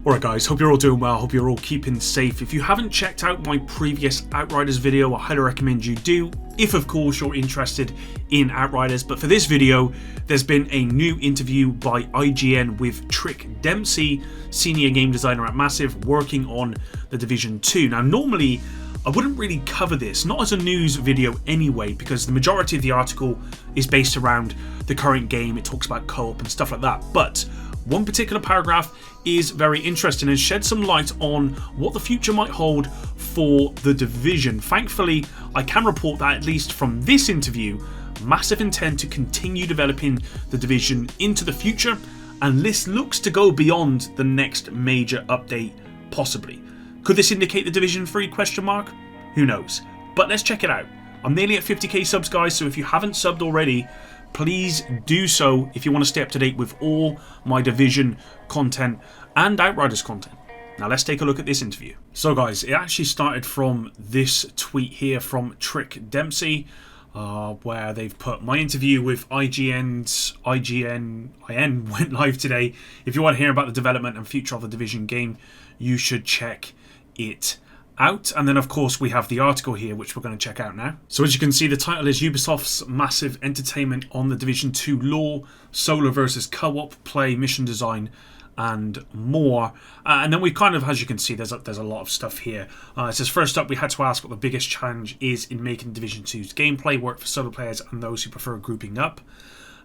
Alright guys, hope you're all doing well, hope you're all keeping safe. If you haven't checked out my previous Outriders video, I highly recommend you do, if of course you're interested in Outriders. But for this video, there's been a new interview by IGN with Dempsey, senior game designer at Massive, working on The Division 2. Now normally, I wouldn't really cover this, not as a news video anyway, because the majority of the article is based around the current game. It talks about co-op and stuff like that. But one particular paragraph is very interesting and sheds some light on what the future might hold for The Division. Thankfully, I can report that at least from this interview, Massive intend to continue developing The Division into the future, and this looks to go beyond the next major update, possibly. Could this indicate The Division 3 ? Who knows? But let's check it out. I'm nearly at 50k subs, guys, so if you haven't subbed already, please do so if you want to stay up to date with all my Division content and Outriders content. Now let's take a look at this interview. So guys, it actually started from this tweet here from Dempsey, where they've put my interview with IGN went live today. If you want to hear about the development and future of the Division game, you should check it out. And then of course we have the article here, which we're going to check out now. So as you can see, the title is Ubisoft's Massive Entertainment on the Division 2 lore, solo versus co-op, play, mission design, and more. And then we kind of, as you can see, there's a lot of stuff here. It says, first up, we had to ask what the biggest challenge is in making Division 2's gameplay work for solo players and those who prefer grouping up.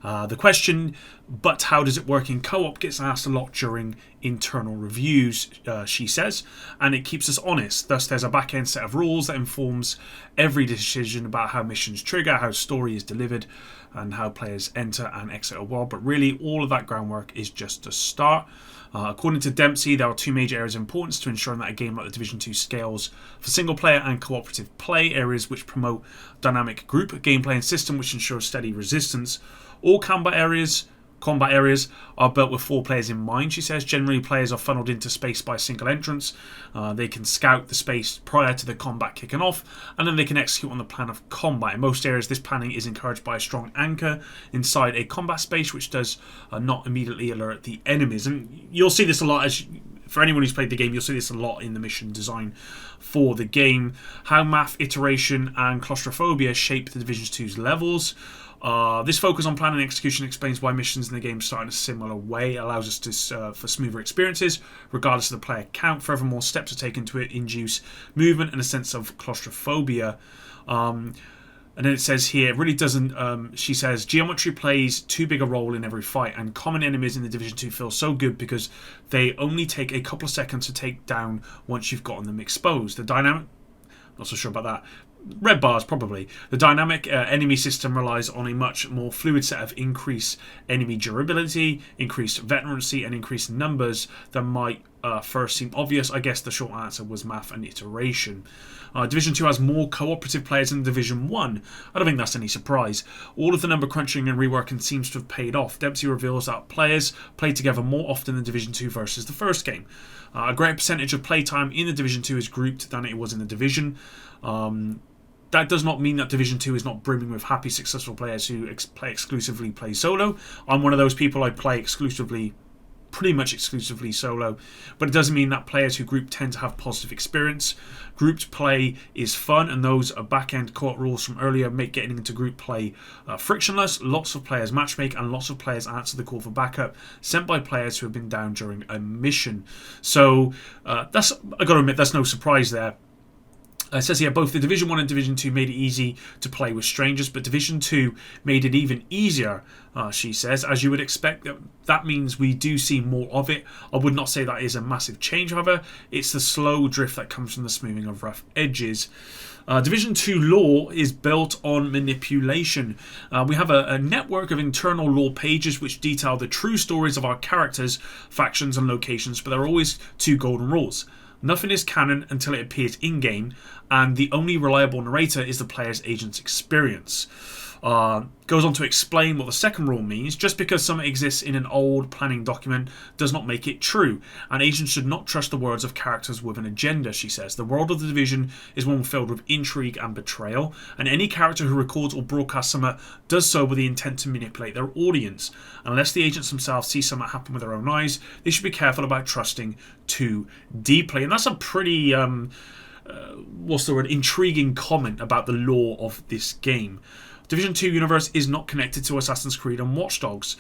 The question, but how does it work in co-op, gets asked a lot during internal reviews, she says, and it keeps us honest. Thus, there's a back-end set of rules that informs every decision about how missions trigger, how story is delivered, and how players enter and exit a world. But really, all of that groundwork is just a start. According to Dempsey, there are two major areas of importance to ensuring that a game like the Division 2 scales for single-player and cooperative play, areas which promote dynamic group gameplay and system which ensures steady resistance. All combat areas are built with 4 players in mind, she says. Generally, players are funneled into space by a single entrance. They can scout the space prior to the combat kicking off, and then they can execute on the plan of combat. In most areas, this planning is encouraged by a strong anchor inside a combat space, which does not immediately alert the enemies. And you'll see this a lot for anyone who's played the game. You'll see this a lot in the mission design for the game. How math, iteration, and claustrophobia shape the Division 2's levels. This focus on planning and execution explains why missions in the game start in a similar way. It allows us to for smoother experiences, regardless of the player count. Furthermore, steps are taken to induce movement and a sense of claustrophobia. And then it says here, it really doesn't, she says, geometry plays too big a role in every fight, and common enemies in the Division 2 feel so good because they only take a couple of seconds to take down once you've gotten them exposed. The dynamic, not so sure about that. Red bars, probably. The dynamic enemy system relies on a much more fluid set of increased enemy durability, increased veterancy, and increased numbers than might first seem obvious. I guess the short answer was math and iteration. Division 2 has more cooperative players than Division 1. I don't think that's any surprise. All of the number crunching and reworking seems to have paid off. Dempsey reveals that players play together more often than Division 2 versus the first game. A greater percentage of playtime in the Division 2 is grouped than it was in the Division. That does not mean that Division 2 is not brimming with happy, successful players who exclusively play solo. I'm one of those people. I play pretty much exclusively solo, but it doesn't mean that players who group tend to have positive experience. Grouped play is fun, and those back-end co-op rules from earlier make getting into group play frictionless. Lots of players matchmake, and lots of players answer the call for backup sent by players who have been down during a mission. So I gotta admit, that's no surprise there. It says here, both the Division 1 and Division 2 made it easy to play with strangers, but Division 2 made it even easier, she says. As you would expect, that means we do see more of it. I would not say that is a massive change, however. It's the slow drift that comes from the smoothing of rough edges. Division 2 lore is built on manipulation. We have a network of internal lore pages which detail the true stories of our characters, factions, and locations, but there are always 2 golden rules. Nothing is canon until it appears in-game, and the only reliable narrator is the player's agent's experience. Goes on to explain what the second rule means. Just because something exists in an old planning document does not make it true, and agents should not trust the words of characters with an agenda, she says. The world of The Division is one filled with intrigue and betrayal, and any character who records or broadcasts something does so with the intent to manipulate their audience. Unless the agents themselves see something happen with their own eyes, they should be careful about trusting too deeply. And that's a pretty intriguing comment about the lore of this game. Division 2 universe is not connected to Assassin's Creed and Watch Dogs.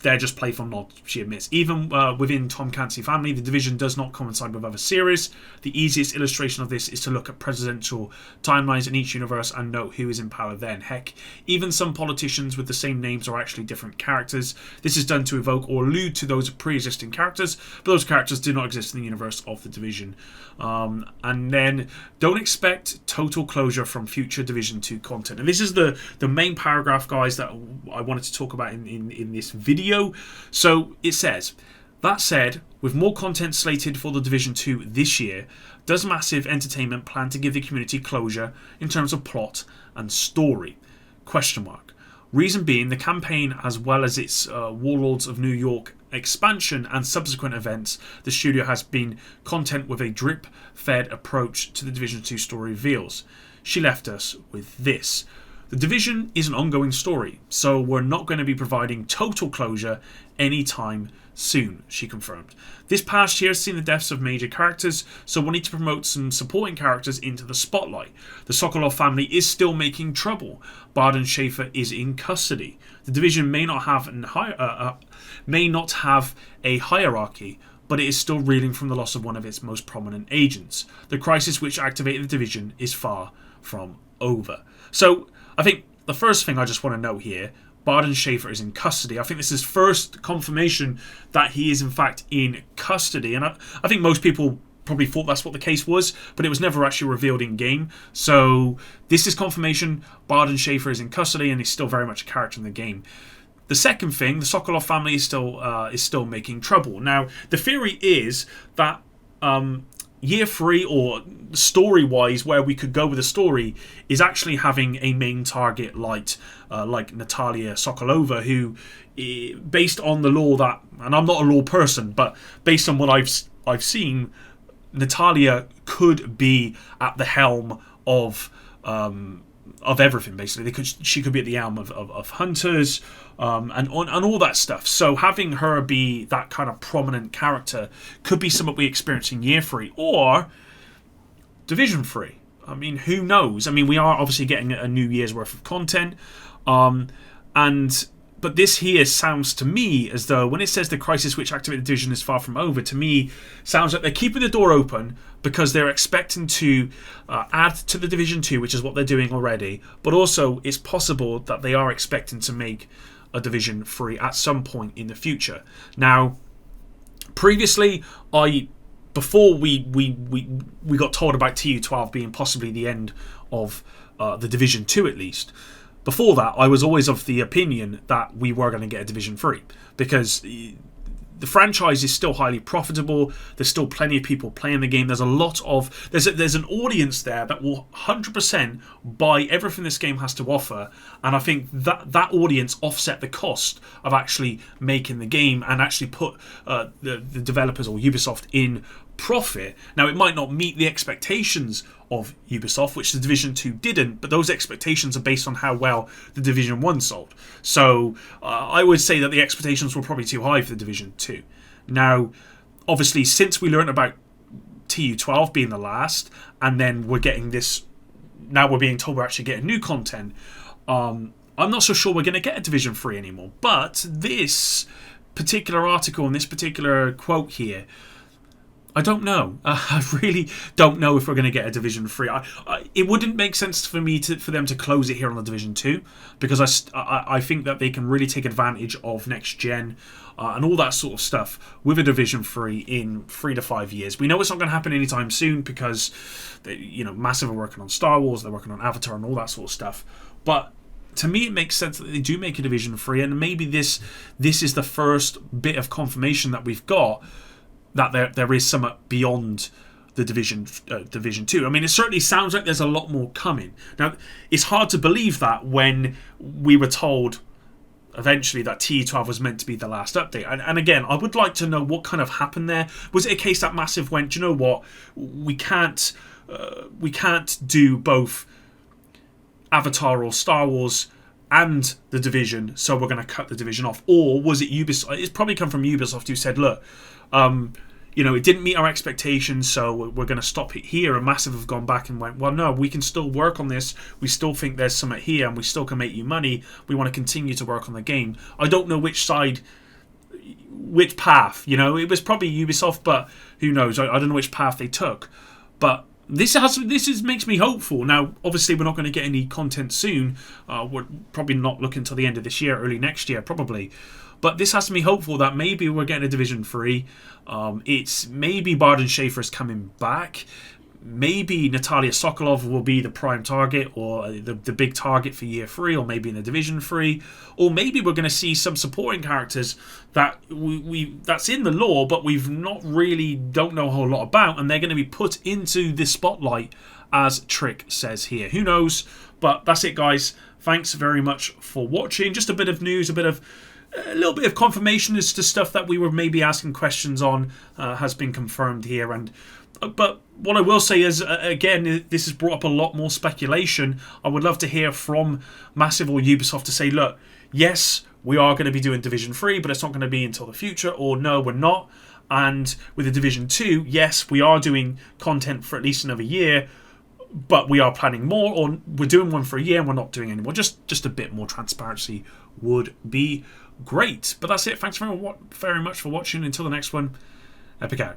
They're just playful nods, she admits. Even within Tom Clancy family, The Division does not coincide with other series. The easiest illustration of this is to look at presidential timelines in each universe and note who is in power then. Heck, even some politicians with the same names are actually different characters. This is done to evoke or allude to those pre-existing characters, but those characters do not exist in the universe of The Division. And then, don't expect total closure from future Division 2 content. And this is the main paragraph, guys, that I wanted to talk about in this video. So it says, that said, with more content slated for the Division 2 this year, does Massive Entertainment plan to give the community closure in terms of plot and story? Question mark. Reason being, the campaign, as well as its Warlords of New York expansion and subsequent events, the studio has been content with a drip-fed approach to the Division 2 story reveals. She left us with this. The Division is an ongoing story, so we're not going to be providing total closure anytime soon, she confirmed. This past year has seen the deaths of major characters, so we need to promote some supporting characters into the spotlight. The Sokolov family is still making trouble. Bard and Schaefer is in custody. The Division may not have a hierarchy, but it is still reeling from the loss of one of its most prominent agents. The crisis which activated the Division is far from over. So, I think the first thing I just want to note here, Bard Schaefer is in custody. I think this is first confirmation that he is in fact in custody. And I think most people probably thought that's what the case was, but it was never actually revealed in game. So this is confirmation Bard Schaefer is in custody and he's still very much a character in the game. The second thing, the Sokolov family is still making trouble. Now, the theory is that Year 3, or story-wise, where we could go with the story, is actually having a main target like Natalia Sokolova, who, based on the lore that, and I'm not a lore person, but based on what I've seen, Natalia could be at the helm of everything, basically. She could be at the helm of hunters, and all that stuff. So having her be that kind of prominent character could be something we experience in Year 3 or Division 3. I mean, who knows? I mean, we are obviously getting a new year's worth of content, but this here sounds to me as though when it says the crisis which activated the Division is far from over, to me sounds like they're keeping the door open because they're expecting to add to the Division 2, which is what they're doing already, but also it's possible that they are expecting to make a Division 3 at some point in the future. Now, previously, before we got told about TU12 being possibly the end of the Division 2 at least, before that, I was always of the opinion that we were going to get a Division 3 because the franchise is still highly profitable. There's still plenty of people playing the game. There's there's an audience there that will 100% buy everything this game has to offer, and I think that audience offset the cost of actually making the game and actually put the developers or Ubisoft in profit. Now, it might not meet the expectations of Ubisoft, which the Division 2 didn't, but those expectations are based on how well the Division 1 sold. So I would say that the expectations were probably too high for the Division 2. Now, obviously, since we learned about TU12 being the last, and then we're getting this, now we're being told we're actually getting new content, I'm not so sure we're going to get a Division 3 anymore. But this particular article and this particular quote here, I don't know. I really don't know if we're going to get a Division 3. It wouldn't make sense for them to close it here on the Division 2 because I think that they can really take advantage of next gen and all that sort of stuff with a Division 3 in 3 to 5 years. We know it's not going to happen anytime soon because Massive are working on Star Wars, they're working on Avatar and all that sort of stuff. But to me, it makes sense that they do make a Division 3, and maybe this is the first bit of confirmation that we've got that there is something beyond the Division 2. I mean, it certainly sounds like there's a lot more coming. Now, it's hard to believe that when we were told eventually that TE12 was meant to be the last update. And again, I would like to know what kind of happened there. Was it a case that Massive went, do you know what, we can't do both Avatar or Star Wars and the Division, so we're going to cut the Division off? Or was it Ubisoft? It's probably come from Ubisoft, who said, look, it didn't meet our expectations, so we're going to stop it here. And Massive have gone back and went, well, no, we can still work on this. We still think there's something here, and we still can make you money. We want to continue to work on the game. I don't know which path. It was probably Ubisoft, but who knows? I don't know which path they took. But this makes me hopeful. Now, obviously, we're not going to get any content soon. We're probably not looking until the end of this year, early next year, probably. But this has me hopeful that maybe we're getting a Division 3. It's maybe Barden Schaefer's coming back. Maybe Natalia Sokolov will be the prime target, or the big target for Year 3, or maybe in the Division 3. Or maybe we're going to see some supporting characters that that's in the lore, but we've not really don't know a whole lot about, and they're going to be put into the spotlight, as Trick says here. Who knows? But that's it, guys. Thanks very much for watching. Just a bit of news, a little bit of confirmation as to stuff that we were maybe asking questions on has been confirmed here. But what I will say is, again, this has brought up a lot more speculation. I would love to hear from Massive or Ubisoft to say, look, yes, we are going to be doing Division 3, but it's not going to be until the future, or no, we're not. And with the Division 2, yes, we are doing content for at least another year, but we are planning more, or we're doing one for a year and we're not doing any more. Just a bit more transparency would be great. But that's it. Thanks very much for watching. Until the next one, Epic out.